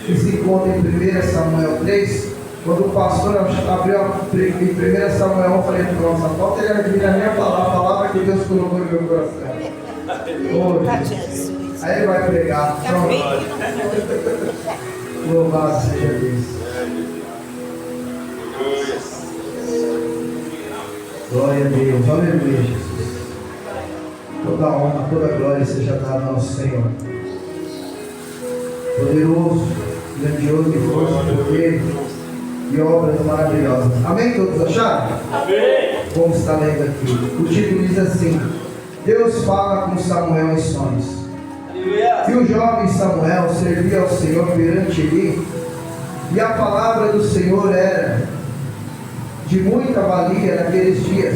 que se encontra em 1 Samuel 3, quando o pastor abriu em 1 Samuel, eu falei, nossa, falta ele admirar a minha palavra, a palavra que Deus colocou no meu coração. Oh, aí ele vai pregar. Louvado seja Deus. Glória a Deus, aleluia, Jesus. Toda honra, toda glória seja dada ao nosso Senhor. Poderoso, grandioso e força, poder e obras maravilhosas. Amém? Todos acharam? Amém. Vamos estar lendo aqui. O título diz assim: Deus fala com Samuel em sonhos. E o jovem Samuel servia ao Senhor perante ele, e a palavra do Senhor era de muita valia naqueles dias.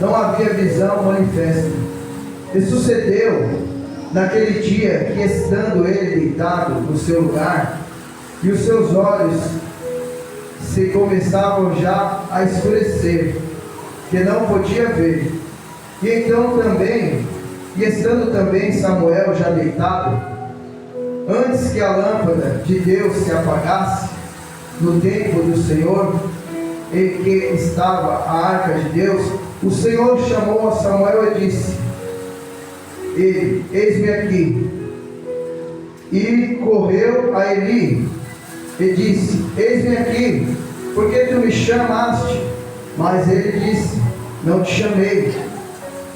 Não havia visão manifesta. E sucedeu naquele dia que, estando ele deitado no seu lugar, e os seus olhos se começavam já a escurecer, que não podia ver. E então também, e estando também Samuel já deitado, antes que a lâmpada de Deus se apagasse no templo do Senhor, em que estava a arca de Deus, o Senhor chamou a Samuel e disse: eis-me aqui. E correu a Eli e disse: eis-me aqui, porque tu me chamaste? Mas ele disse: não te chamei,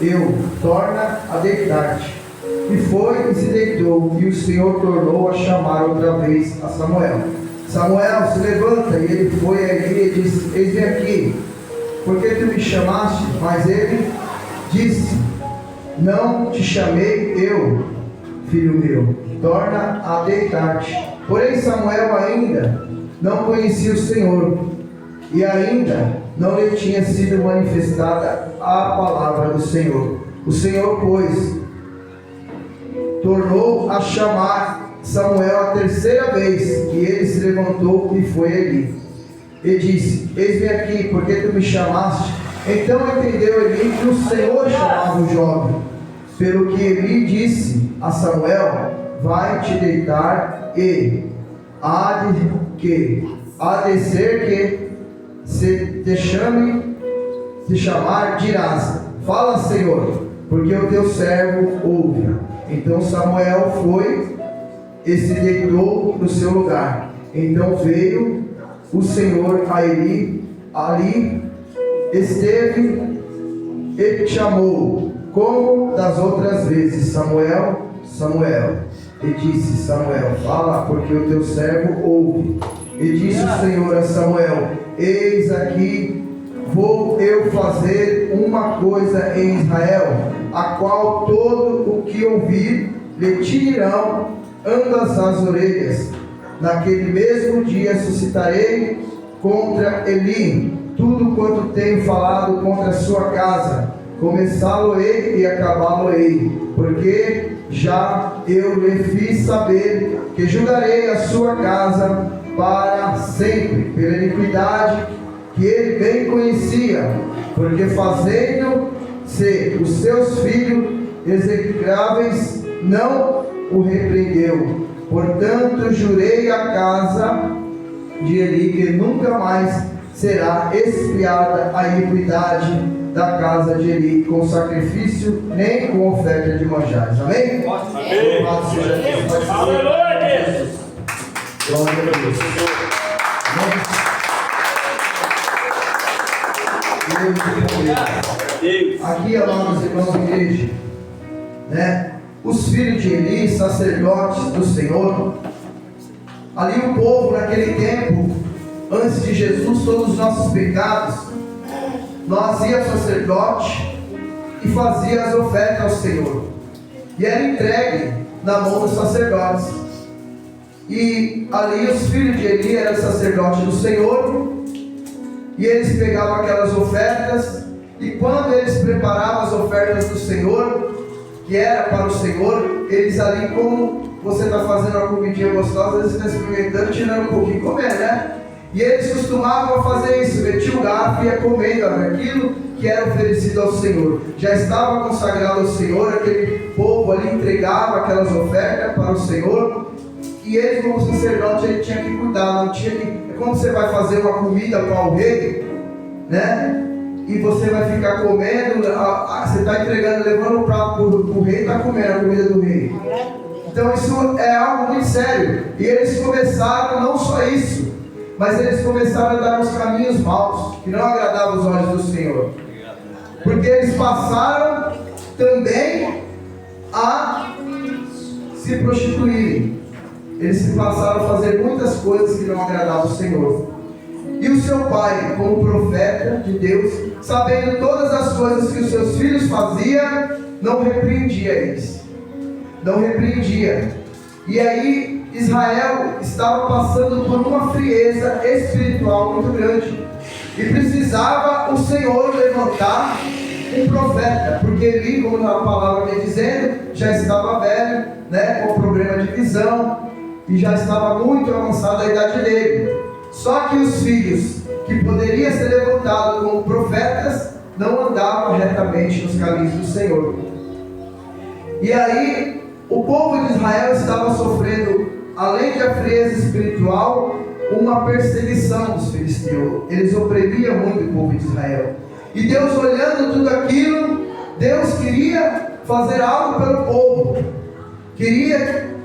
eu, torna a deitar-te. E foi e se deitou, e o Senhor tornou a chamar outra vez a Samuel. Samuel, se levanta. E ele foi a Eli e disse: eis-me aqui, porque tu me chamaste? Mas ele disse: não te chamei eu, filho meu, torna a deitar-te. Porém Samuel ainda não conhecia o Senhor, e ainda não lhe tinha sido manifestada a palavra do Senhor. O Senhor, pois, tornou a chamar Samuel a terceira vez, e ele se levantou e foi a Eli, e disse: eis-me aqui, porque tu me chamaste? Então entendeu Eli que o Senhor chamava o jovem, pelo que Eli disse a Samuel: vai te deitar, e há de ser que se te chamar, dirás: fala, Senhor, porque o teu servo ouve. Então Samuel foi e se deitou no seu lugar. Então veio o Senhor a Eli, ali esteve e chamou, como das outras vezes: Samuel, Samuel. E disse Samuel: fala, porque o teu servo ouve. E disse o Senhor a Samuel: eis aqui, vou eu fazer uma coisa em Israel, a qual todo o que ouvir lhe tirarão ambas as orelhas. Naquele mesmo dia suscitarei contra Eli tudo quanto tenho falado contra a sua casa, começá-lo-ei e acabá-lo-ei, porque já eu lhe fiz saber que julgarei a sua casa para sempre, pela iniquidade que ele bem conhecia, porque fazendo-se os seus filhos execráveis, não o repreendeu. Portanto, jurei a casa de Eli que nunca mais será expiada a iniquidade da casa de Eli com sacrifício, nem com oferta de manjares. Amém? Amém. Louvado seja Deus. Aleluia. Glória a Deus. Aqui, amados irmãos da igreja, né? Os filhos de Eli, sacerdotes do Senhor, ali o povo naquele tempo, antes de Jesus, todos os nossos pecados, nós ia ao sacerdote e fazia as ofertas ao Senhor, e era entregue na mão dos sacerdotes. E ali os filhos de Eli eram sacerdotes do Senhor, e eles pegavam aquelas ofertas, e quando eles preparavam as ofertas do Senhor, que era para o Senhor, eles ali, como você está fazendo uma comidinha gostosa, eles estão experimentando, tirando um pouquinho e comendo, né? E eles costumavam fazer isso, metiam o garfo e ia comendo aquilo que era oferecido ao Senhor. Já estava consagrado ao Senhor, aquele povo ali entregava aquelas ofertas para o Senhor, E ele, como sacerdote, ele tinha que cuidar, não tinha que... É como você vai fazer uma comida para o rei, né? E você vai ficar comendo, você está entregando, levando o prato para o rei, está comendo a comida do rei. Então isso é algo muito sério. E eles começaram, não só isso, mas eles começaram a dar uns caminhos maus, que não agradavam os olhos do Senhor. Porque eles passaram também a se prostituírem. Eles passaram a fazer muitas coisas que não agradavam o Senhor. E o seu pai, como profeta de Deus, sabendo todas as coisas que os seus filhos faziam, não repreendia eles. Não repreendia. E aí Israel estava passando por uma frieza espiritual muito grande. E precisava o Senhor levantar um profeta, porque ele, como a palavra vem dizendo, já estava velho, né, com problema de visão, e já estava muito avançada a idade dele. Só que os filhos que poderiam ser levantados como profetas não andavam retamente nos caminhos do Senhor. E aí o povo de Israel estava sofrendo, além de a frieza espiritual, uma perseguição dos filisteus. Eles oprimiam muito o povo de Israel. E Deus, olhando tudo aquilo, Deus queria fazer algo pelo povo. Queria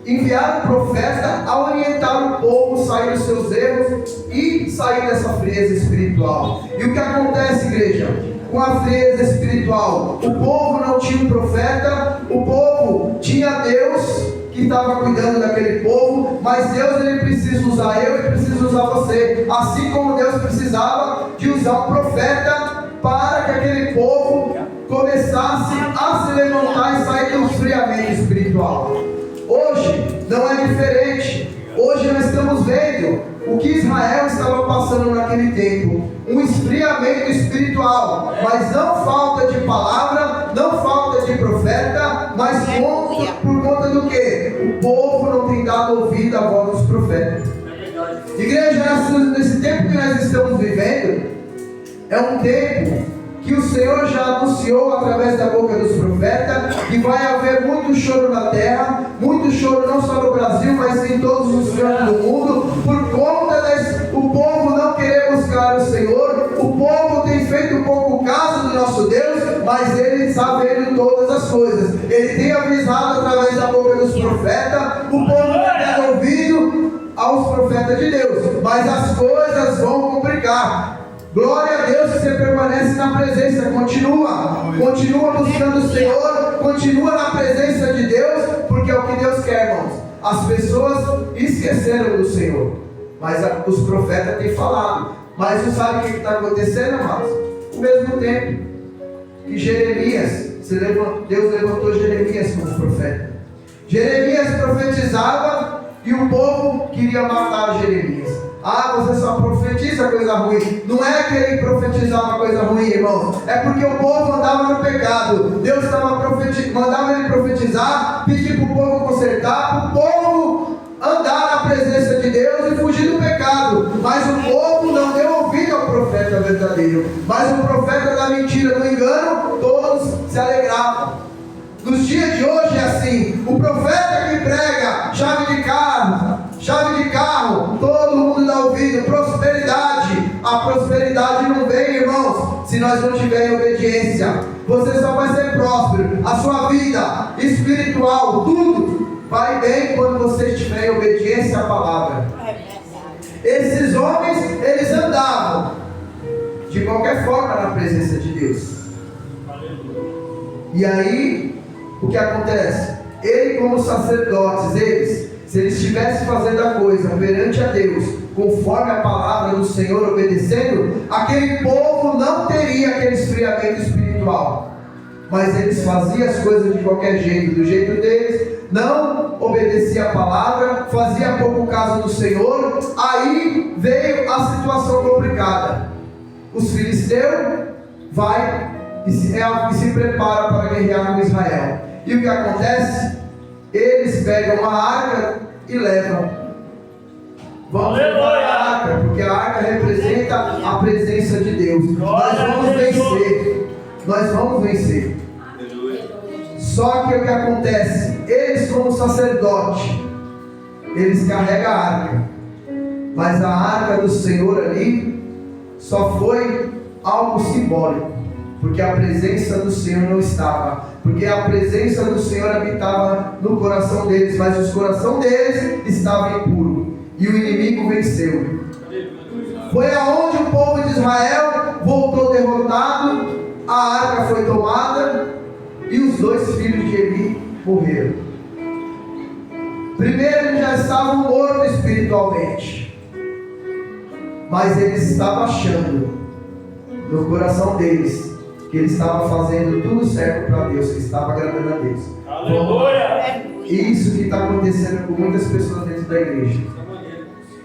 enviar um profeta a orientar o povo a sair dos seus erros e sair dessa frieza espiritual. E o que acontece, igreja? Com a frieza espiritual, o povo não tinha um profeta, o povo tinha Deus que estava cuidando daquele povo, mas Deus, ele precisa usar eu e precisa usar você, assim como Deus precisava de usar um profeta para que aquele povo começasse a se levantar e sair do esfriamento espiritual. Hoje não é diferente. Hoje nós estamos vendo o que Israel estava passando naquele tempo, um esfriamento espiritual, mas não falta de palavra, não falta de profeta, mas por conta do que? O povo não tem dado ouvido à voz dos profetas. Igreja, nesse tempo que nós estamos vivendo, é um tempo que o Senhor já anunciou através da boca dos profetas que vai haver muito choro na terra, muito choro não só no Brasil, mas em todos os cantos do mundo, por conta do povo não querer buscar o Senhor. O povo tem feito um pouco caso do nosso Deus, mas Ele está vendo todas as coisas. Ele tem avisado através da boca dos profetas, o povo não tem ouvido aos profetas de Deus, mas as coisas vão complicar. Glória a Deus que você permanece na presença, continua buscando o Senhor, continua na presença de Deus, porque é o que Deus quer, irmãos. As pessoas esqueceram do Senhor, mas os profetas têm falado. Mas você sabe o que está acontecendo, amados? Ao mesmo tempo que Jeremias, Deus levantou Jeremias como profeta. Jeremias profetizava e o povo queria matar Jeremias. Ah, você só profetiza coisa ruim. Não é que ele profetizava coisa ruim, irmãos. É porque o povo andava no pecado. Deus mandava ele profetizar, pedir para o povo consertar, para o povo andar na presença de Deus e fugir do pecado. Mas o povo não deu ouvido ao profeta verdadeiro. Mas o profeta da mentira, do engano, todos se alegravam. Nos dias de hoje é assim. O profeta que prega chave de carro, todo mundo dá ouvido. Prosperidade, a prosperidade não vem, irmãos, se nós não tivermos obediência. Você só vai ser próspero, a sua vida espiritual, tudo vai bem quando você estiver em obediência à palavra. Esses homens, eles andavam de qualquer forma na presença de Deus. E aí, o que acontece? Ele, como sacerdotes, se eles estivessem fazendo a coisa perante a Deus, conforme a palavra do Senhor, obedecendo, aquele povo não teria aquele esfriamento espiritual. Mas eles faziam as coisas de qualquer jeito, do jeito deles, não obedecia a palavra, fazia pouco caso do Senhor. Aí veio a situação complicada. Os filisteus vai e se prepara para guerrear com Israel. E o que acontece? Eles pegam a arca e levam. Vamos levar a arca, porque a arca representa a presença de Deus. Nós vamos vencer. Só que o que acontece? Eles, como sacerdote, eles carregam a arca. Mas a arca do Senhor ali só foi algo simbólico, porque a presença do Senhor não estava, porque a presença do Senhor habitava no coração deles, mas o coração deles estava impuro, e o inimigo venceu. Foi aonde o povo de Israel voltou derrotado, a arca foi tomada e os 2 filhos de Eli morreram. Primeiro, eles já estavam mortos espiritualmente, mas eles estavam achando no coração deles que ele estava fazendo tudo certo para Deus, que estava agradando a Deus. Aleluia! Isso que está acontecendo com muitas pessoas dentro da igreja.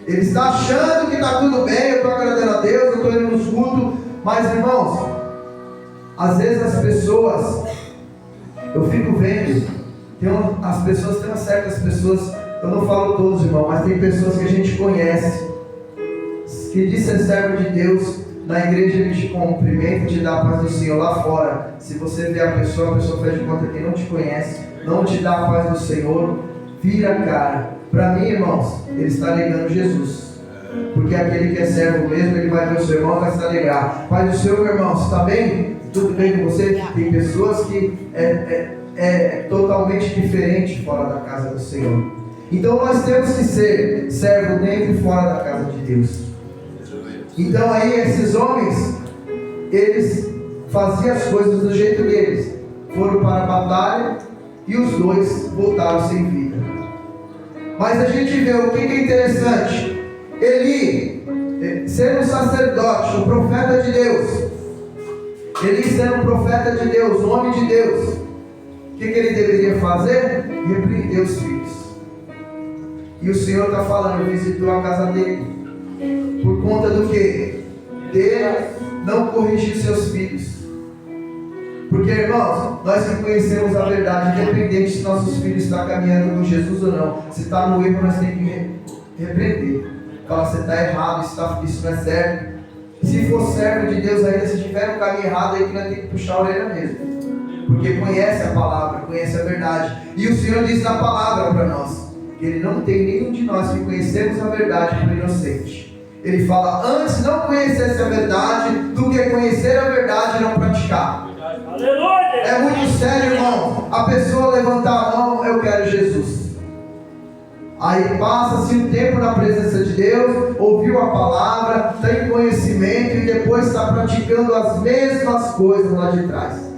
Ele está achando que está tudo bem, eu estou agradando a Deus, eu estou indo nos cultos, mas irmãos, às vezes as pessoas, eu fico vendo, as pessoas, tem certas pessoas, eu não falo todos, irmão, mas tem pessoas que a gente conhece, que diz ser servo de Deus, na igreja ele te cumprimenta, te dá a paz do Senhor. Lá fora, se você vê a pessoa faz de conta que não te conhece, não te dá a paz do Senhor, vira a cara. Para mim, irmãos, ele está negando Jesus, porque aquele que é servo mesmo, ele vai ver o seu irmão e vai se alegrar. Pai do Senhor, meu irmão, você está bem? Tudo bem com você? Tem pessoas que é totalmente diferente fora da casa do Senhor. Então nós temos que ser servo dentro e fora da casa de Deus. Então aí esses homens, eles faziam as coisas do jeito deles, foram para a batalha e os 2 voltaram sem vida. Mas a gente vê o que é interessante. Eli, sendo um sacerdote, um profeta de Deus, Eli sendo um profeta de Deus, um homem de Deus, o que ele deveria fazer? Repreender os filhos. E o Senhor está falando, visitou a casa dele. Por conta do que? Dele não corrigir seus filhos. Porque, irmãos, nós que conhecemos a verdade, independente se nossos filhos estão caminhando com Jesus ou não, se está no erro, nós temos que repreender. Falar, você está errado, isso não é certo. Se for servo de Deus ainda, se tiver no caminho errado, aí que nós temos que puxar a orelha mesmo. Porque conhece a palavra, conhece a verdade. E o Senhor diz na palavra para nós, que Ele não tem nenhum de nós que conhecemos a verdade por inocente. Ele fala, antes não conhecesse a verdade, do que conhecer a verdade e não praticar. Aleluia! É muito sério, irmão. A pessoa levantar a mão, eu quero Jesus. Aí passa-se um tempo na presença de Deus, ouviu a palavra, tem conhecimento e depois está praticando as mesmas coisas lá de trás.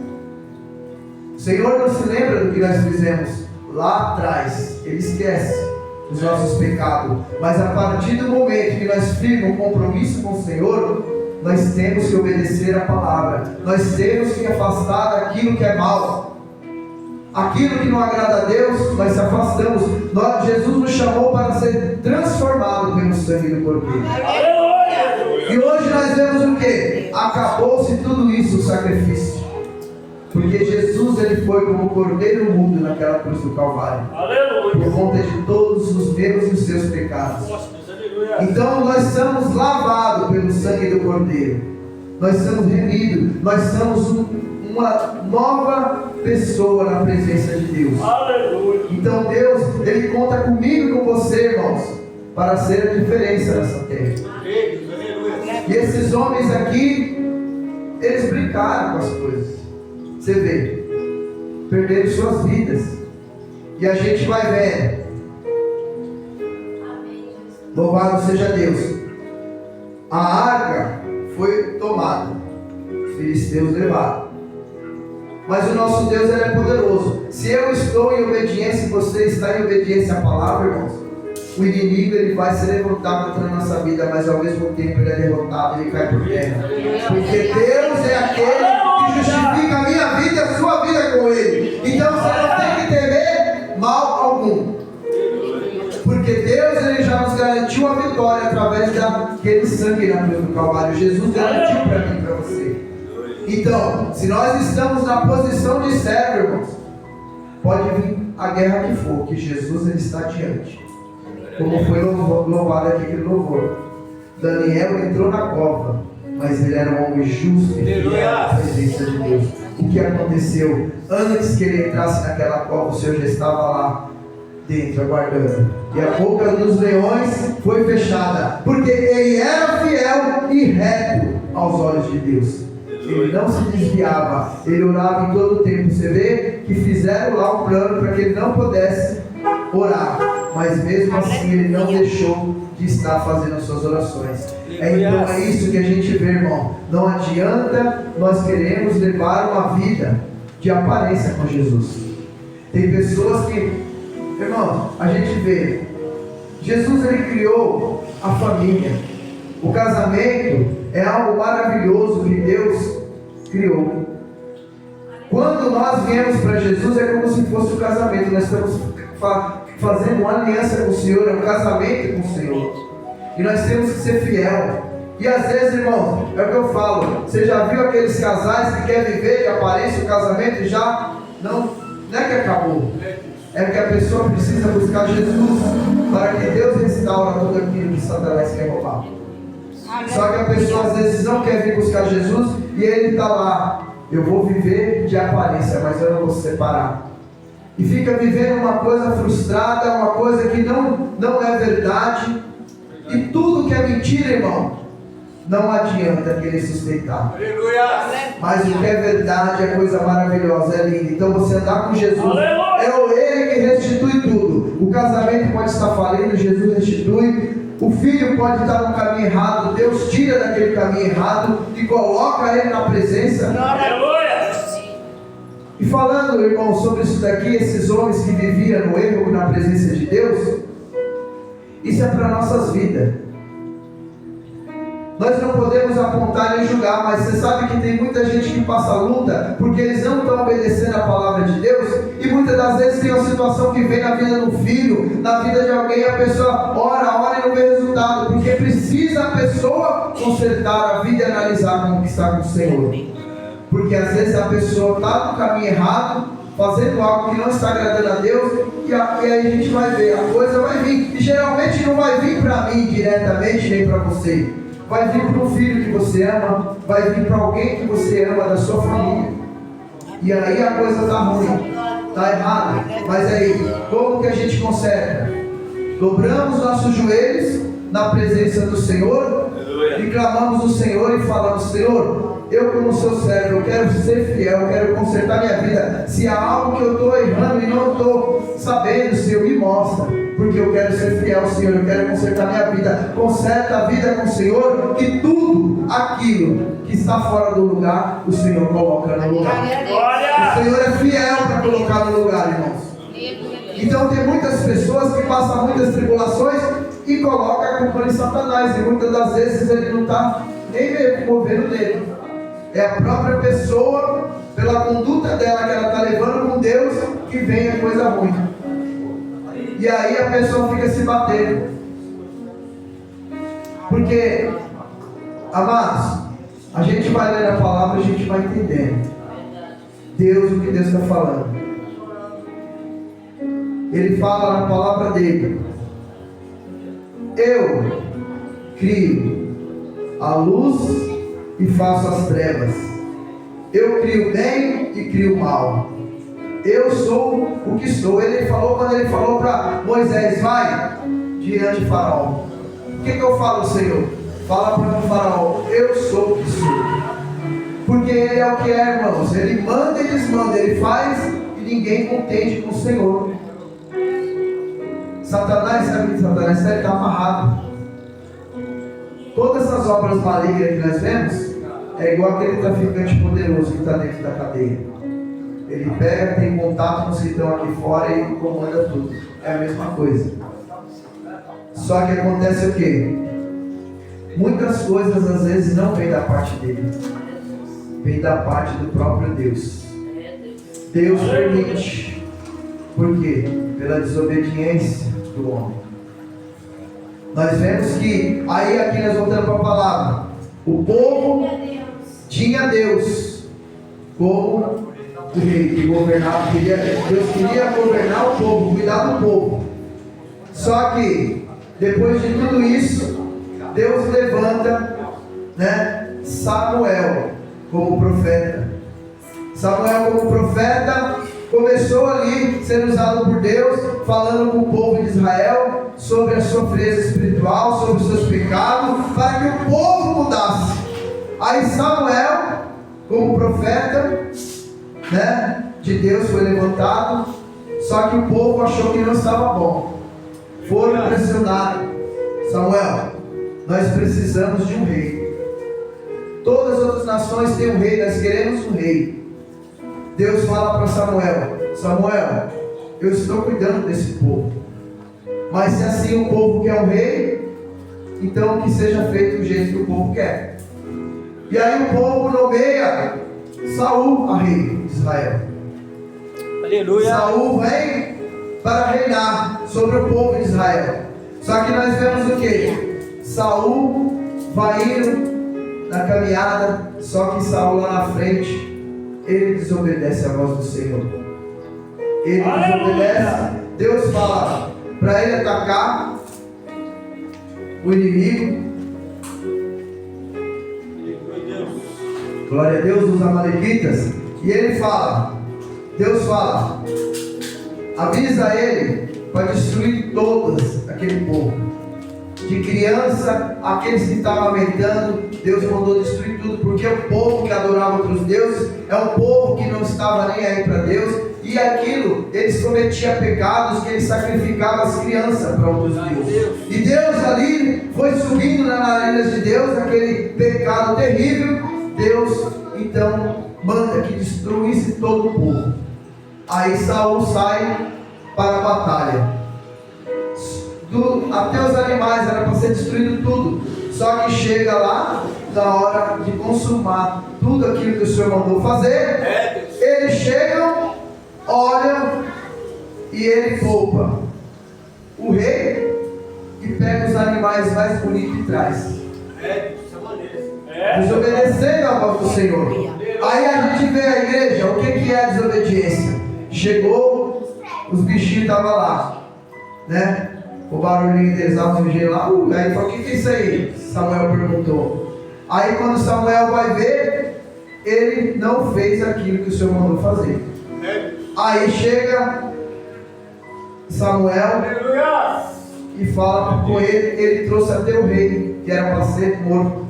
O Senhor não se lembra do que nós fizemos lá atrás. Ele esquece os nossos pecados. Mas a partir do momento que nós firmamos um compromisso com o Senhor, nós temos que obedecer a palavra. Nós temos que afastar daquilo que é mal. Aquilo que não agrada a Deus, nós se afastamos. Jesus nos chamou para ser transformado pelo sangue do Cordeiro. Aleluia! E hoje nós vemos o que? Acabou-se tudo isso, o sacrifício. Porque Jesus, ele foi como cordeiro mudo naquela cruz do Calvário. Aleluia! Por conta de todos os meus e os seus pecados. Aleluia! Então nós somos lavados pelo sangue do Cordeiro. Nós somos remidos. Nós somos uma nova pessoa na presença de Deus. Aleluia! Então Deus, Ele conta comigo e com você, irmãos, para ser a diferença nessa terra. E esses homens aqui, eles brincaram com as coisas. Você vê, perderam suas vidas. E a gente vai ver. Louvado seja Deus. A arca foi tomada, os filisteus levaram. Mas o nosso Deus, ele é poderoso. Se eu estou em obediência e você está em obediência à palavra, irmãos, o inimigo, ele vai se levantar contra a nossa vida, mas ao mesmo tempo ele é derrotado, ele cai por terra. Porque Deus é aquele que justifica a minha vida e a sua vida com ele. Então você não tem que temer mal algum. Porque Deus, ele já nos garantiu a vitória através daquele sangue na cruz do Calvário. Jesus garantiu para mim e para você. Então, se nós estamos na posição de servo, irmãos, pode vir a guerra que for, que Jesus, ele está diante. Como foi louvado aqui aquele louvor. Daniel entrou na cova, mas ele era um homem justo e fiel à presença de Deus. O que aconteceu? Antes que ele entrasse naquela cova, o Senhor já estava lá. dentro, aguardando. E a boca dos leões foi fechada, porque ele era fiel e reto aos olhos de Deus. Ele não se desviava, ele orava em todo o tempo. Você vê que fizeram lá um plano para que ele não pudesse orar, mas mesmo assim ele não deixou de estar fazendo as suas orações. Então é isso que a gente vê, irmão. Não adianta nós queremos levar uma vida de aparência com Jesus. Tem pessoas que, irmão, a gente vê, Jesus ele criou a família. O casamento é algo maravilhoso que Deus criou. Quando nós viemos para Jesus é como se fosse o casamento. Nós estamos fazendo uma aliança com o Senhor, é um casamento com o Senhor. E nós temos que ser fiel. E às vezes, irmão, é o que eu falo. Você já viu aqueles casais que querem viver de aparência o casamento e já não é que acabou. É que a pessoa precisa buscar Jesus para que Deus restaure tudo aquilo que Satanás quer roubar. Só que a pessoa às vezes não quer vir buscar Jesus e ele está lá. Eu vou viver de aparência, mas eu não vou separar. E fica vivendo uma coisa frustrada, uma coisa que não é verdade. E tudo que é mentira, irmão, não adianta querer sustentar. Mas o que é verdade é coisa maravilhosa, é lindo. Então você andar com Jesus, é Ele que restitui tudo. O casamento pode estar falindo, Jesus restitui. O filho pode estar no caminho errado, Deus tira daquele caminho errado e coloca ele na presença. E falando, irmão, sobre isso daqui, esses homens que viviam no erro na presença de Deus, isso é para nossas vidas. Nós não podemos apontar e julgar, mas você sabe que tem muita gente que passa luta porque eles não estão obedecendo a palavra de Deus, e muitas das vezes tem uma situação que vem na vida do filho, na vida de alguém, a pessoa ora e não vê resultado, porque precisa a pessoa consertar a vida e analisar como que está com o Senhor. Porque às vezes a pessoa está no caminho errado, fazendo algo que não está agradando a Deus, e aí a gente vai ver, a coisa vai vir, e geralmente não vai vir para mim diretamente, nem para você. Vai vir para um filho que você ama, vai vir para alguém que você ama da sua família. E aí a coisa está ruim, está errada. Mas aí, como que a gente conserta? Dobramos nossos joelhos na presença do Senhor e clamamos o Senhor e falamos: Senhor, eu como seu servo, eu quero ser fiel, eu quero consertar minha vida. Se há algo que eu estou errando e não estou sabendo, Senhor, me mostra, porque eu quero ser fiel ao Senhor, eu quero consertar minha vida. Conserta a vida com o Senhor, que tudo aquilo que está fora do lugar, o Senhor coloca no lugar. O Senhor é fiel para colocar no lugar, irmãos. Então tem muitas pessoas que passam muitas tribulações e colocam a culpa em Satanás, e muitas das vezes ele não está nem movendo dele. É a própria pessoa, pela conduta dela que ela está levando com Deus, que vem a coisa ruim. E aí a pessoa fica se batendo. Porque, amados, a gente vai ler a palavra e a gente vai entendendo Deus, o que Deus está falando. Ele fala na palavra dele: eu crio a luz e faço as trevas. Eu crio bem e crio mal. Eu sou o que sou. Ele falou, quando ele falou para Moisés: vai diante de Faraó. O que eu falo, Senhor? Fala para o Faraó: eu sou o que sou. Porque ele é o que é, irmãos. Ele manda e desmanda, ele faz e ninguém contende com o Senhor. Satanás, sabe que Satanás está amarrado. Todas essas obras malignas que nós vemos é igual aquele traficante poderoso que está dentro da cadeia. Ele pega, tem contato com os que estão aqui fora e comanda tudo. É a mesma coisa. Só que acontece o quê? Muitas coisas às vezes não vêm da parte dele, vem da parte do próprio Deus. Deus permite. Por quê? Pela desobediência do homem. Nós vemos que, aí aqui nós voltamos para a palavra, o povo tinha Deus como o rei que governava. Deus queria governar o povo, cuidar do povo. Só que, depois de tudo isso, Deus levanta, Samuel como profeta. Samuel como profeta começou ali sendo usado por Deus, falando com o povo de Israel sobre a sua frieza espiritual, sobre os seus pecados, para que o povo mudasse. Aí Samuel, como profeta, né, de Deus, foi levantado, só que o povo achou que não estava bom. Foram pressionar Samuel: nós precisamos de um rei. Todas as outras nações têm um rei, nós queremos um rei. Deus fala para Samuel: Samuel, eu estou cuidando desse povo, mas se assim o povo quer um rei, então que seja feito do jeito que o povo quer. E aí o povo nomeia Saul a rei de Israel. Aleluia. Saul vem para reinar sobre o povo de Israel. Só que nós vemos o que? Saul vai indo na caminhada, só que Saul lá na frente, ele desobedece a voz do Senhor. Ele desobedece. Deus fala para ele atacar o inimigo. Glória a Deus, dos amalequitas. E ele fala, Deus fala, avisa ele para destruir todos aquele povo, de criança, aqueles que estavam aumentando. Deus mandou destruir tudo, porque o povo que adorava outros deuses é um povo que não estava nem aí para Deus, e aquilo, eles cometiam pecados que eles sacrificavam as crianças para outros deuses. E Deus ali foi subindo nas narinas de Deus aquele pecado terrível. Deus então manda que destruísse todo o povo. Aí Saul sai para a batalha. Até os animais era para ser destruído tudo. Só que chega lá na hora de consumar tudo aquilo que o Senhor mandou fazer. Eles chegam, olham e ele poupa o rei e pega os animais mais bonitos e traz. Desobedecendo a voz do Senhor. Aí a gente vê a igreja, o que é a desobediência? Chegou, os bichinhos estavam lá, né? O barulhinho deles lá, aí falou: o que é isso aí? Samuel perguntou. Aí quando Samuel vai ver, ele não fez aquilo que o Senhor mandou fazer. Aí chega Samuel e fala com ele, ele trouxe até o rei, que era para ser morto.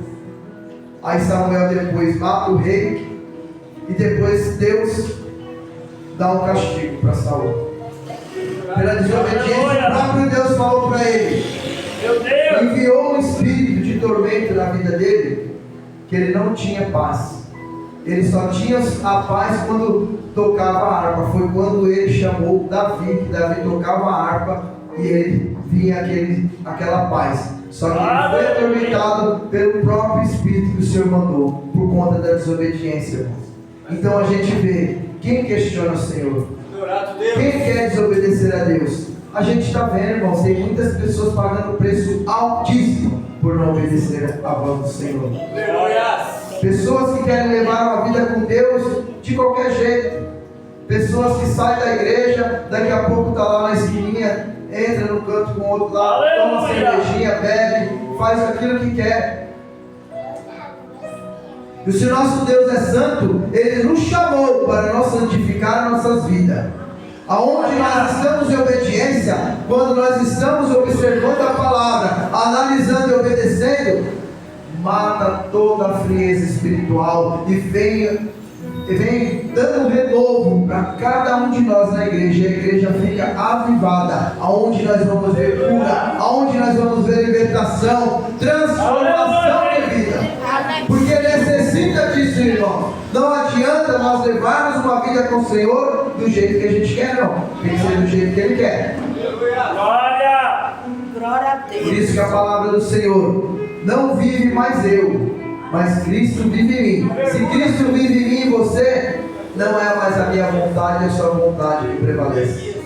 Aí Samuel depois mata o rei, e depois Deus dá um castigo para Saul. Pela desobediência, o próprio Deus falou para ele, enviou um espírito de tormento na vida dele, que ele não tinha paz. Ele só tinha a paz quando tocava a harpa. Foi quando ele chamou Davi, que Davi tocava a harpa e ele vinha aquela paz. Só que ele foi atormentado pelo próprio espírito que o Senhor mandou, por conta da desobediência, irmãos. Então a gente vê, quem questiona o Senhor? Quem quer desobedecer a Deus? A gente está vendo, irmãos, tem muitas pessoas pagando preço altíssimo por não obedecer a voz do Senhor. Pessoas que querem levar uma vida com Deus de qualquer jeito. Pessoas que saem da igreja, daqui a pouco está lá na esquininha, entra no canto com o outro lá, toma uma cervejinha, bebe, faz aquilo que quer. E se o nosso Deus é santo, Ele nos chamou para nós santificar nossas vidas. Aonde nós estamos em obediência, quando nós estamos observando a palavra, analisando e obedecendo, mata toda a frieza espiritual e vem dando um renovo para cada um de nós na igreja. A igreja fica avivada, aonde nós vamos ver cura, aonde nós vamos ver libertação, transformação de vida. Porque necessita disso, irmão. Não adianta nós levarmos uma vida com o Senhor do jeito que a gente quer, não. Tem que ser do jeito que Ele quer. Glória! Glória a Deus. Por isso que a palavra do Senhor: não vive mais eu, mas Cristo vive em mim. Se Cristo vive em mim e você, não é mais a minha vontade, é a sua vontade que prevalece.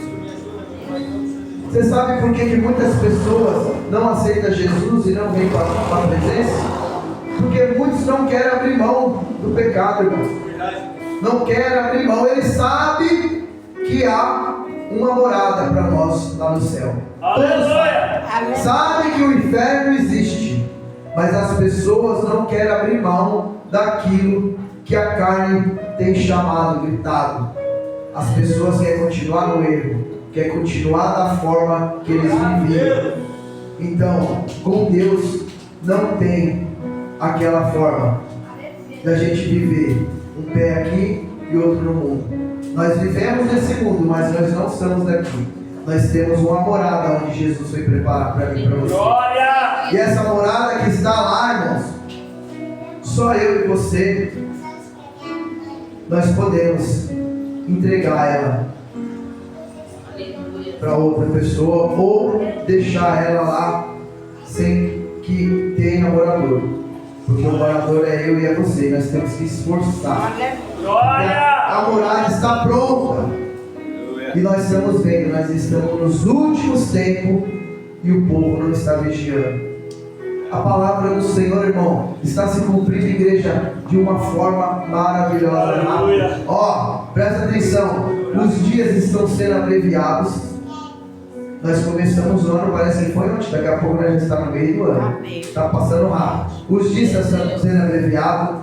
Você sabe por que muitas pessoas não aceitam Jesus e não vêm para a presença? Porque muitos não querem abrir mão do pecado, irmão. Não querem abrir mão. Eles sabem que há uma morada para nós lá no céu. Aleluia! Sabem que o inferno existe, mas as pessoas não querem abrir mão daquilo que a carne tem chamado, gritado. As pessoas querem continuar no erro, querem continuar da forma que eles viviam. Então, com Deus não tem aquela forma da gente viver um pé aqui e outro no mundo. Nós vivemos nesse mundo, mas nós não somos daqui. Nós temos uma morada onde Jesus foi preparar para mim e para você. Glória! E essa morada que está lá, irmãos, só eu e você, nós podemos entregar ela para outra pessoa ou deixar ela lá sem que tenha morador. Porque o morador é eu e é você. Nós temos que esforçar. Glória! A morada está pronta. E nós estamos vendo, nós estamos nos últimos tempos e o povo não está vigiando. A palavra do Senhor, irmão, está se cumprindo, igreja, de uma forma maravilhosa. Ó, presta atenção, os dias estão sendo abreviados. Nós começamos o ano, parece que foi ontem, daqui a pouco nós já estamos no meio do ano. Está passando rápido. Os dias estão sendo abreviados.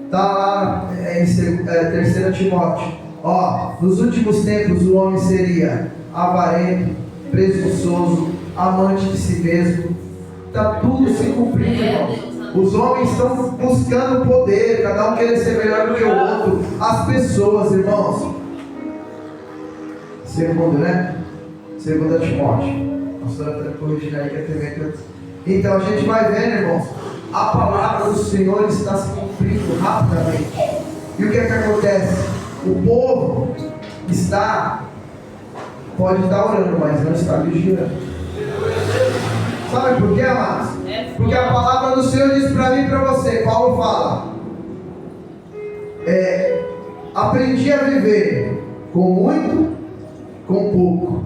Está lá em 3 Timóteo. Ó, nos últimos tempos o homem seria avarento, presunçoso, amante de si mesmo. Está tudo se cumprindo, irmão. Os homens estão buscando poder, cada um querendo ser melhor do que o outro. As pessoas, irmãos. Segundo, né? 2 Timóteo. A pastora está corrigindo aí que é TV. Então a gente vai vendo, irmãos, a palavra do Senhor está se cumprindo rapidamente. E o que é que acontece? O povo pode estar orando, mas não está vigiando. Sabe por quê, amados? Porque a palavra do Senhor diz para mim e para você. Paulo fala: aprendi a viver com muito, com pouco.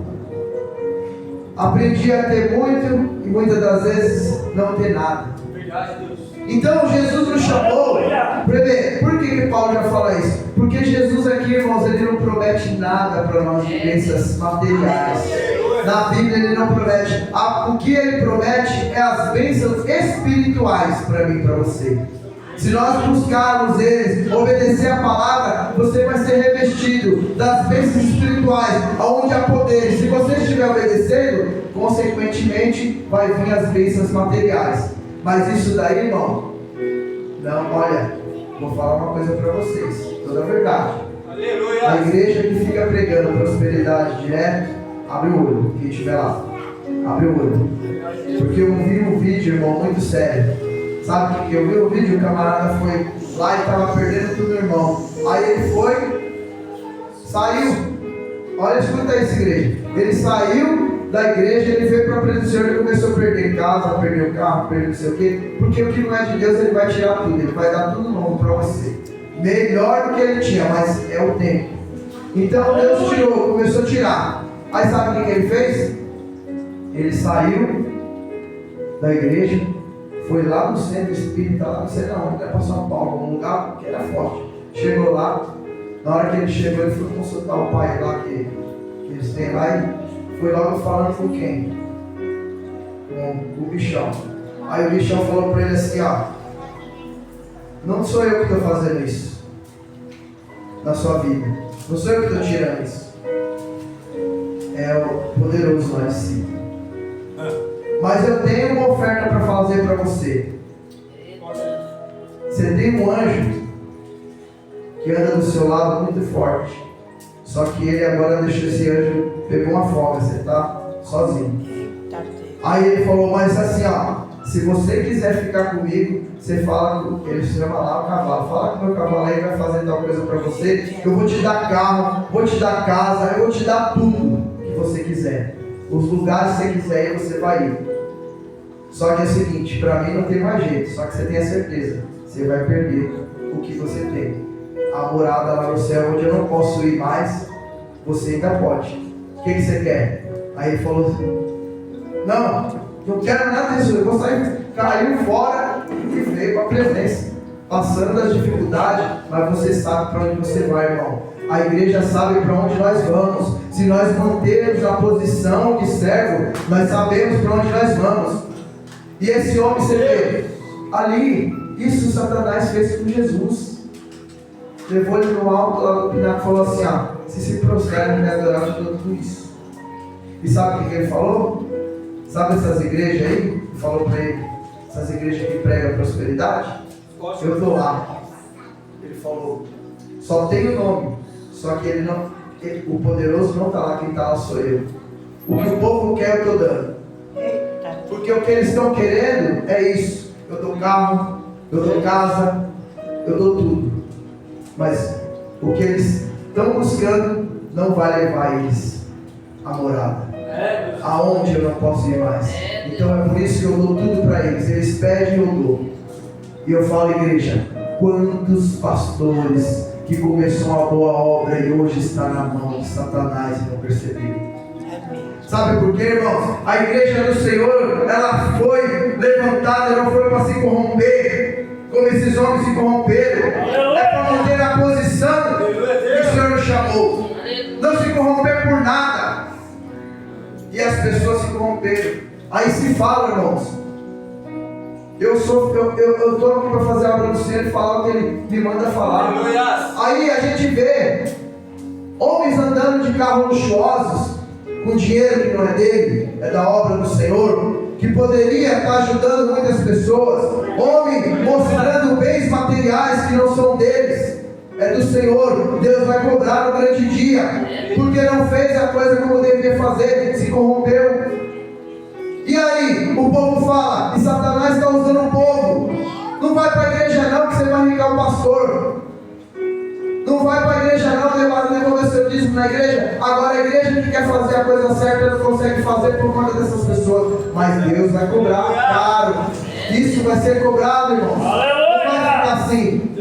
Aprendi a ter muito e muitas das vezes não ter nada. Verdade, Deus. Então Jesus nos chamou para ver. Por que Paulo já fala isso? Porque Jesus aqui, irmãos, ele não promete nada para nós de bênçãos materiais. Na Bíblia ele não promete. O que ele promete é as bênçãos espirituais para mim e para você. Se nós buscarmos eles, obedecer a palavra, você vai ser revestido das bênçãos espirituais, onde há poder. Se você estiver obedecendo, consequentemente vai vir as bênçãos materiais. Mas isso daí, irmão, não, olha, vou falar uma coisa para vocês, toda a verdade. Aleluia. A igreja que fica pregando prosperidade direto, abre o olho, quem estiver lá, abre o olho. Porque eu vi um vídeo, irmão, muito sério. Sabe o que eu vi? O vídeo, o camarada foi lá e estava perdendo tudo, irmão. Aí ele foi, saiu. Olha, escuta isso, igreja. Ele saiu da igreja, ele veio para a presença do Senhor, ele começou a perder casa, perder o carro, perder não sei o quê. Porque o que não é de Deus, ele vai tirar tudo. Ele vai dar tudo novo para você. Melhor do que ele tinha, mas é o tempo. Então Deus tirou, começou a tirar. Aí sabe o que ele fez? Ele saiu da igreja, foi lá no centro espírita, lá não sei onde, para São Paulo, um lugar que era forte. Chegou lá, na hora que ele chegou, ele foi consultar o pai lá que eles têm lá e foi logo falando com quem? Com o bichão. Aí o bichão falou para ele assim, ó, não sou eu que estou fazendo isso na sua vida, não sou eu que estou tirando isso, é o poderoso lá em si. Mas eu tenho uma oferta para fazer para você. Você tem um anjo que anda do seu lado muito forte. Só que ele agora deixou esse anjo, pegou uma folga, você está sozinho. Aí ele falou, mas assim ó, se você quiser ficar comigo, você fala, ele chama lá o cavalo, fala que o meu cavalo aí vai fazer tal coisa para você, eu vou te dar carro, vou te dar casa, eu vou te dar tudo que você quiser. Os lugares que você quiser ir, você vai ir. Só que é o seguinte, para mim não tem mais jeito, só que você tenha certeza, você vai perder o que você tem. A morada lá no céu, onde eu não posso ir mais, você ainda pode. O que você quer? Aí ele falou assim, não quero nada disso, eu vou sair, caiu fora e veio para a presença, passando das dificuldades, mas você sabe para onde você vai, irmão. A igreja sabe para onde nós vamos. Se nós mantermos a posição de servo, nós sabemos para onde nós vamos. E esse homem, você vê, ali, isso Satanás fez com Jesus. Levou ele no alto lá do pináculo e falou assim, se prostrarem e me adorarem de tudo isso. E sabe o que ele falou? Sabe essas igrejas aí? Ele falou para ele, essas igrejas que pregam prosperidade? Eu estou lá. Ele falou, só tem o nome, só que ele não, o poderoso não está lá, quem está lá sou eu. O que o povo quer eu estou dando. Porque o que eles estão querendo é isso. Eu dou carro, eu dou casa, eu dou tudo. Mas o que eles estão buscando não vai levar eles à morada. Aonde eu não posso ir mais. Então é por isso que eu dou tudo para eles. Eles pedem e eu dou. E eu falo, igreja, quantos pastores que começou uma boa obra e hoje está na mão de Satanás e não perceberam? Sabe por quê, irmãos? A igreja do Senhor, ela foi levantada, não foi para se corromper, como esses homens se corromperam. É para manter a posição que o Senhor nos chamou. Não se corromper por nada. E as pessoas se corromperam. Aí se fala, irmãos, eu estou aqui para fazer a obra do Senhor e falar o que Ele me manda falar. Aí a gente vê homens andando de carros luxuosos, com dinheiro que não é dele, é da obra do Senhor, que poderia estar ajudando muitas pessoas. Homem mostrando bens materiais que não são deles, é do Senhor. Deus vai cobrar no grande dia, porque não fez a coisa como deveria fazer, se corrompeu. E aí, o povo fala, e Satanás está usando o povo. Não vai para a igreja não, que você vai ficar o pastor. Não vai para a igreja não, devolver seu dízimo na igreja. Agora a igreja que quer fazer a coisa certa não consegue fazer por conta dessas pessoas. Mas Deus vai cobrar caro. Isso vai ser cobrado, irmãos. Não vai ficar assim.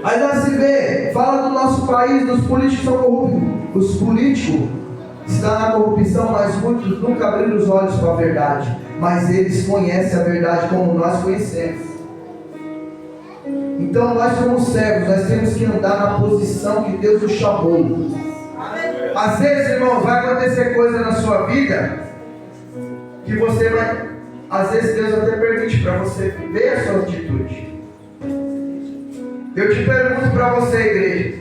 Aí nós se vê, fala do nosso país, dos políticos que são corruptos. Os políticos estão na corrupção, mas muitos nunca abriram os olhos para a verdade. Mas eles conhecem a verdade como nós conhecemos. Então nós somos servos, nós temos que andar na posição que Deus nos chamou. Às vezes, irmãos, vai acontecer coisa na sua vida que você vai, às vezes Deus até permite para você ver a sua atitude. Eu te pergunto para você, igreja,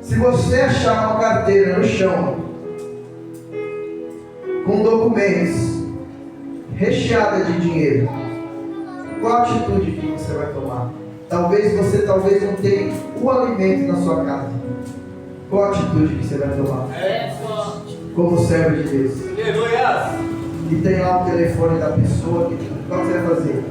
se você achar uma carteira no chão com documentos recheada de dinheiro, qual atitude que você vai tomar? Talvez não tenha o alimento na sua casa. Qual a atitude que você vai tomar? Como servo de Deus. E tem lá o telefone da pessoa. Qual você vai fazer?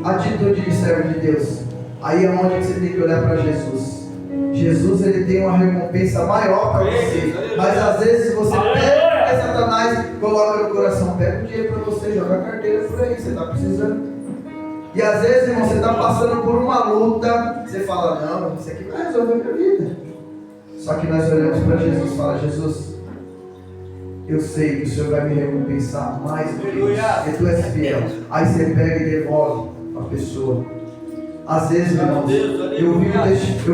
Atitude de servo de Deus. Aí é onde você tem que olhar para Jesus. Jesus, ele tem uma recompensa maior para você. Mas às vezes você pega, Satanás coloca no coração, pega o dinheiro para você, joga a carteira por aí, você está precisando. E às vezes, irmão, você está passando por uma luta, você fala, não, isso aqui vai resolver a minha vida. Só que nós olhamos para Jesus e falamos, Jesus, eu sei que o Senhor vai me recompensar mais do que isso, porque Tu és fiel. Aí você pega e devolve a pessoa. Às vezes, irmãos, eu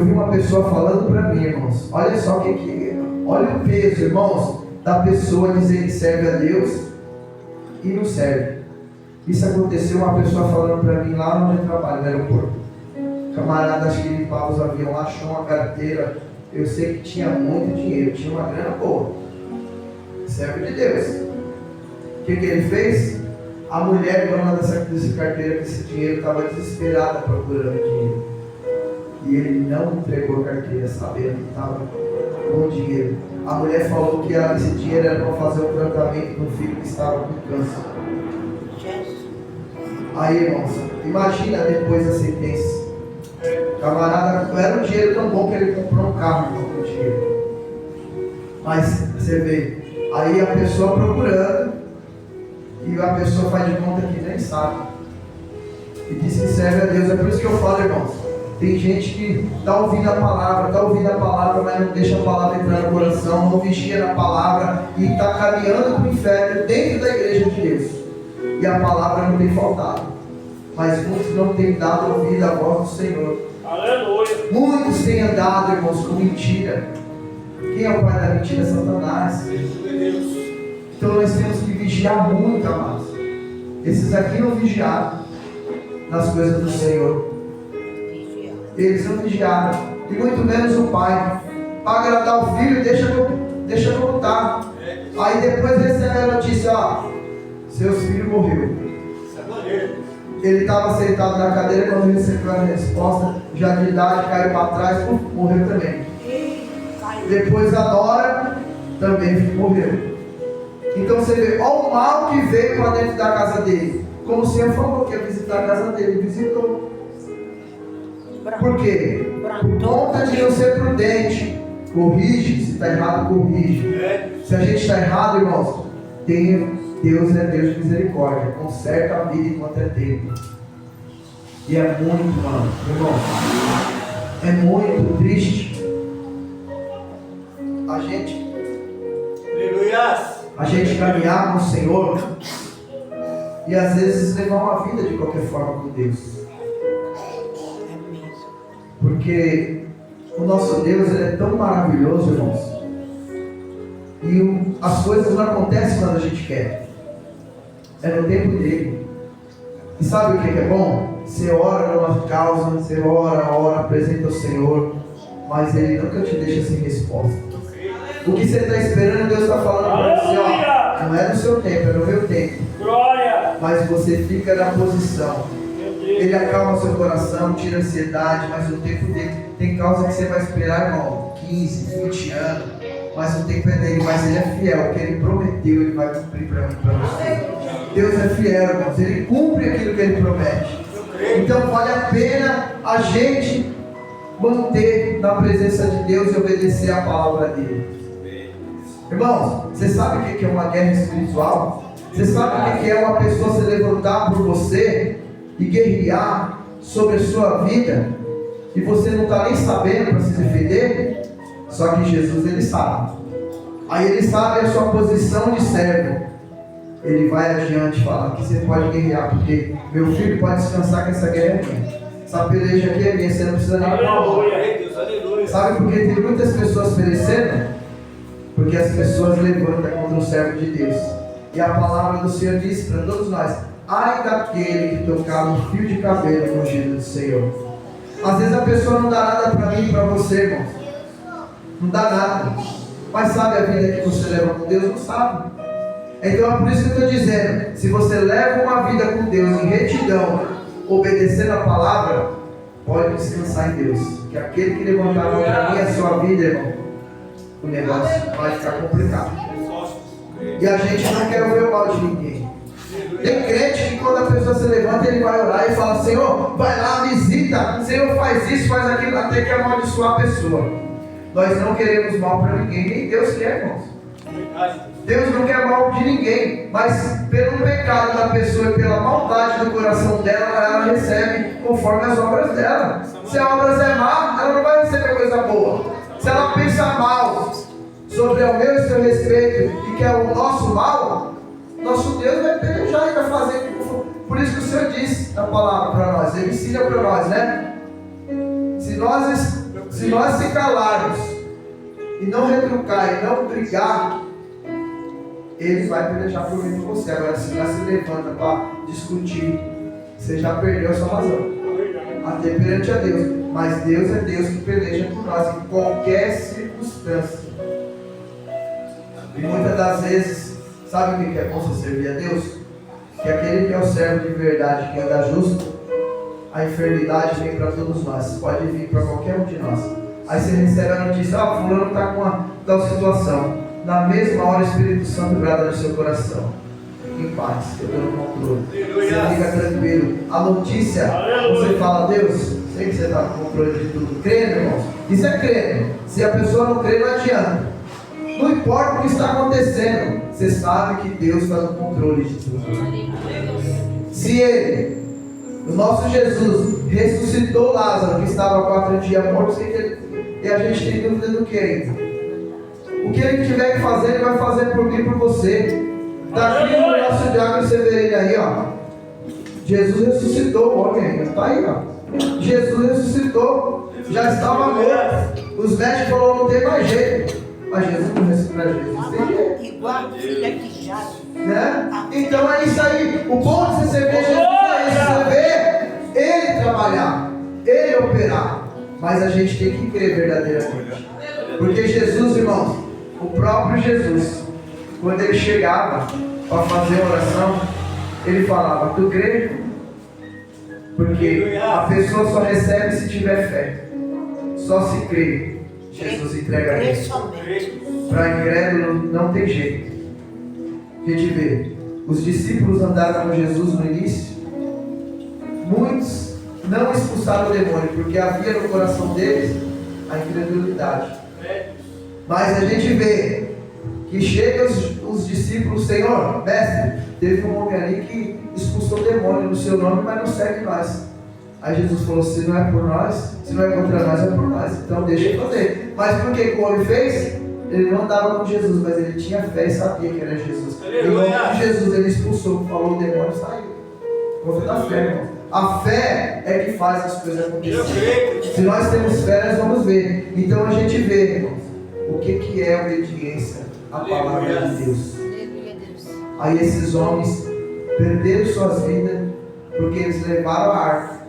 vi uma pessoa falando para mim, irmãos, olha só olha o peso, irmãos, da pessoa dizer que serve a Deus e não serve. Isso aconteceu, uma pessoa falando para mim lá onde eu trabalho, no aeroporto. Camarada, acho que limpava os aviões lá, achou uma carteira. Eu sei que tinha muito dinheiro, tinha uma grana boa. Servo de Deus. O que ele fez? A mulher, dona dessa carteira, com esse dinheiro, estava desesperada procurando dinheiro. E ele não entregou a carteira, sabendo que estava com dinheiro. A mulher falou que esse dinheiro era para fazer um tratamento do filho que estava com câncer. Aí, irmãos, imagina depois da sentença. Camarada, era um dinheiro tão bom que ele comprou um carro com o dinheiro. Mas você vê, aí a pessoa procurando, e a pessoa faz de conta que nem sabe. E diz que serve a Deus. É por isso que eu falo, irmãos, tem gente que está ouvindo a palavra, mas não deixa a palavra entrar no coração, não vigia na palavra e está caminhando para o inferno dentro da igreja de Deus. E a palavra não tem faltado. Mas muitos não têm dado ouvido à voz do Senhor. Aleluia. Muitos têm andado, irmãos, com mentira. Quem é o pai da mentira? Satanás. Então nós temos que vigiar muito, amados. Esses aqui não vigiaram nas coisas do Senhor. Eles não vigiaram. E muito menos o pai. para agradar o filho, deixa eu lutar. Aí depois recebe a notícia, ó, seu filho morreu. Ele estava sentado na cadeira, quando recebeu a resposta, já de idade, caiu para trás, morreu também. Depois a nora também morreu. Então você vê, olha o mal que veio para dentro da casa dele. Como o Senhor falou que ia visitar a casa dele, visitou. Por quê? Por conta de não ser prudente. Corrige, se está errado, corrige. Se a gente está errado, irmãos, Deus é Deus de misericórdia. Conserta a vida enquanto é tempo. E é muito, mano, irmão, é muito triste a gente caminhar com o Senhor e às vezes levar uma vida de qualquer forma com Deus. Porque o nosso Deus, ele é tão maravilhoso, irmãos, e as coisas não acontecem quando a gente quer, é no tempo dele. E sabe o que é bom? Você ora numa causa, você ora, apresenta ao Senhor, mas ele nunca te deixa sem resposta. O que você está esperando, Deus está falando para você, ó, não é no seu tempo, é no meu tempo. Glória. Mas você fica na posição. Ele acalma seu coração, tira a ansiedade, mas o tempo dele tem causa que você vai esperar, irmão, 15, 20 anos, mas o tempo é dele, mas ele é fiel, o que ele prometeu, ele vai cumprir para mim, para você. Deus é fiel, irmãos, ele cumpre aquilo que ele promete. Então vale a pena a gente manter na presença de Deus e obedecer a palavra dele. Irmãos, você sabe o que é uma guerra espiritual? Você sabe o que é uma pessoa se levantar por você e guerrear sobre a sua vida e você não está nem sabendo para se defender? Só que Jesus, ele sabe. Aí ele sabe a sua posição de servo. Ele vai adiante e fala que você pode guerrear, porque meu filho pode descansar que essa guerra é minha. Essa peleja aqui é minha, você não precisa nem falar. Sabe por que tem muitas pessoas perecendo? Porque as pessoas levantam contra o servo de Deus. E a palavra do Senhor diz para todos nós: ai daquele que tocar no fio de cabelo no ungido do Senhor. Às vezes a pessoa não dá nada para mim e para você, irmão. Não dá nada. Mas sabe a vida que você leva com Deus? Não sabe. Então é por isso que eu estou dizendo: se você leva uma vida com Deus em retidão, obedecendo a palavra, pode descansar em Deus. Que aquele que levantar contra mim a sua vida, irmão, o negócio vai ficar complicado. E a gente não quer ouvir o mal de ninguém. Tem crente que quando a pessoa se levanta, ele vai orar e fala: Senhor, vai lá, visita, Senhor, faz isso, faz aquilo, até que amaldiçoar a pessoa. Nós não queremos mal para ninguém, nem Deus quer, irmãos. Deus não quer mal de ninguém, mas pelo pecado da pessoa e pela maldade do coração dela, ela recebe conforme as obras dela. Se a obra é má, ela não vai receber coisa boa. Se ela pensa mal sobre o meu e seu respeito e quer o nosso mal, nosso Deus vai pelejar e vai fazer. Por isso que o Senhor diz a palavra para nós, Ele ensina para nós, né? Se nós se calarmos e não retrucar e não brigar, Ele vai pelejar por mim e por você. Agora, se nós se levanta para discutir, você já perdeu a sua razão. Até perante a Deus. Mas Deus é Deus que peleja por nós em qualquer circunstância. E muitas das vezes, sabe o que é bom você servir a Deus? Que aquele que é o servo de verdade, que anda justo, a enfermidade vem para todos nós. Pode vir para qualquer um de nós. Aí você recebe a notícia: fulano está com uma tal situação. Na mesma hora o Espírito Santo brada no seu coração: em paz, eu estou no controle. Você fica tranquilo. A notícia, você fala: Deus, sei que você está no controle de tudo. Crendo, irmãos. Isso é crendo. Se a pessoa não crê, não adianta. Não importa o que está acontecendo, você sabe que Deus está no controle de tudo. Se Ele, o nosso Jesus, ressuscitou Lázaro, que estava há 4 dias morto, e a gente tem dúvida do que ainda? O que Ele tiver que fazer, Ele vai fazer por mim e por você. Está aqui no nosso diálogo, você vê ele aí, ó. Jesus ressuscitou o homem ainda. Está aí, ó. Jesus ressuscitou. Já estava morto. Os médicos falaram: não tem mais jeito. Mas Jesus não ressuscitou. Jesus tem jeito. Igual filha que já. Né? Então é isso aí. O bom de você ver Jesus é isso. Você vê Ele trabalhar, Ele operar. Mas a gente tem que crer verdadeiramente. Porque Jesus, irmãos, o próprio Jesus, quando ele chegava para fazer a oração, ele falava: tu crê? Porque a pessoa só recebe se tiver fé. Só se crê. Jesus entrega a Deus. Para incrédulo não tem jeito. A gente vê, os discípulos andaram com Jesus no início. Muitos não expulsaram o demônio, porque havia no coração deles a incredulidade. Mas a gente vê que chega os discípulos: Senhor, mestre, teve um homem ali que expulsou o demônio no seu nome, mas não segue nós. Aí Jesus falou: se não é por nós, se não é contra nós, é por nós. Então deixa ele fazer. Mas por que o homem fez? Ele não andava com Jesus, mas ele tinha fé e sabia que era Jesus. E o nome de Jesus ele expulsou, falou, o demônio saiu. Vou da fé, irmão. A fé é que faz as coisas acontecerem. Se nós temos fé, nós vamos ver. Então a gente vê, irmãos, o que é obediência à palavra de Deus. Aí esses homens perderam suas vidas porque eles levaram a arca,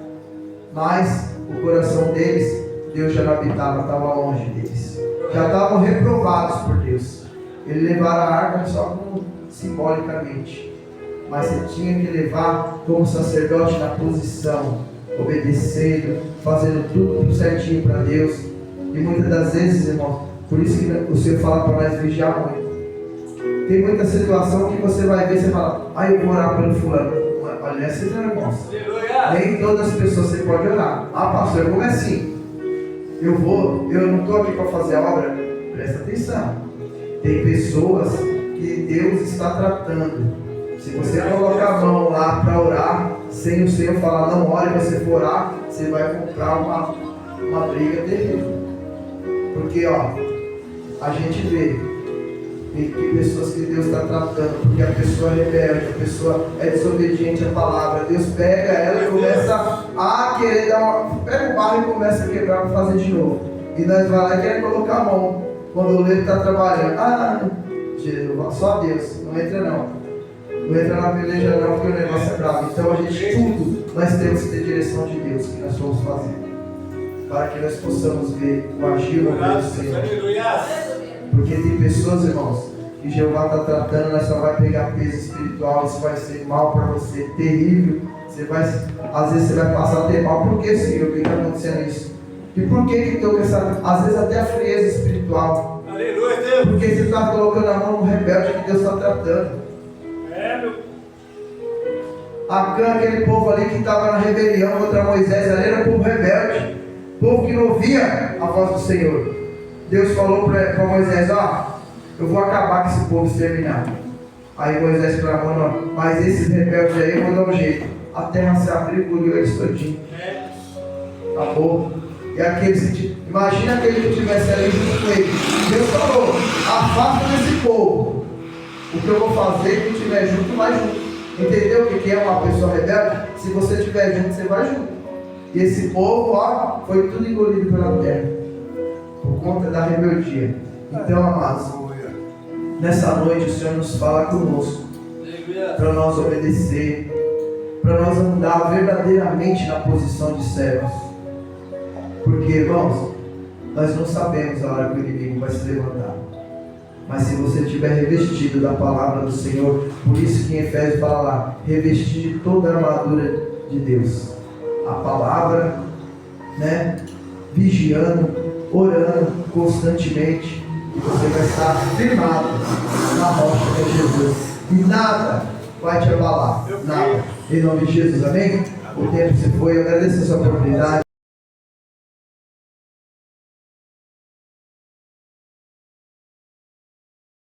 mas o coração deles, Deus já não habitava, estava longe deles. Já estavam reprovados por Deus. Eles levaram a arca só como simbolicamente, mas você tinha que levar como sacerdote na posição, obedecendo, fazendo tudo certinho para Deus. E muitas das vezes, irmão, por isso que o Senhor fala para nós vigiar muito. Tem muita situação que você vai ver e você fala: eu vou orar pelo fulano. Olha essa, irmãos. Nem todas as pessoas você pode orar. Pastor, como é assim? Eu não estou aqui para fazer a obra. Presta atenção. Tem pessoas que Deus está tratando. Se você colocar a mão lá para orar, sem o Senhor falar não ore, você for orar, você vai comprar uma briga terrível. Porque a gente vê tem pessoas que Deus está tratando, porque a pessoa é rebelde, a pessoa é desobediente à palavra. Deus pega ela e começa a querer pega o barro e começa a quebrar para fazer de novo. E nós vamos lá e queremos colocar a mão quando o leiro está trabalhando. Jesus, só Deus, não entra não. Não entra na peleja não, porque o negócio é bravo. Então a gente, tudo, nós temos que ter direção de Deus que nós vamos fazer, para que nós possamos ver o agir do Senhor. Porque tem pessoas, irmãos, que Jeová está tratando, nós só vai pegar peso espiritual, isso vai ser mal para você, terrível. Às vezes você vai passar a ter mal. Por que, Senhor? Por que está acontecendo isso? E por que estou com essa, às vezes até a frieza espiritual? Aleluia, Deus. Porque você está colocando a mão no rebelde que Deus está tratando. Acã, aquele povo ali que estava na rebelião contra Moisés, ali era o povo rebelde, povo que não ouvia a voz do Senhor. Deus falou para Moisés: eu vou acabar com esse povo exterminado. Aí Moisés clamou: mas esses rebeldes aí eu vou dar um jeito. A terra se abriu e engoliu eles todinho. Acabou. E aqueles, imagina aquele que estivesse ali junto com ele. Deus falou: afasta desse povo. O que eu vou fazer, quem estiver junto, vai junto. Entendeu o que é uma pessoa rebelde? Se você estiver junto, você vai junto. E esse povo, foi tudo engolido pela terra, por conta da rebeldia. Então, amados, nessa noite o Senhor nos fala conosco, para nós obedecer, para nós andar verdadeiramente na posição de servos. Porque, irmãos, nós não sabemos a hora que o inimigo vai se levantar. Mas se você estiver revestido da palavra do Senhor, por isso que em Efésios fala lá, revestir de toda a armadura de Deus. A palavra, vigiando, orando constantemente, e você vai estar firmado na rocha que é Jesus. E nada vai te abalar, nada. Em nome de Jesus, amém? O tempo se foi, eu agradeço a sua oportunidade.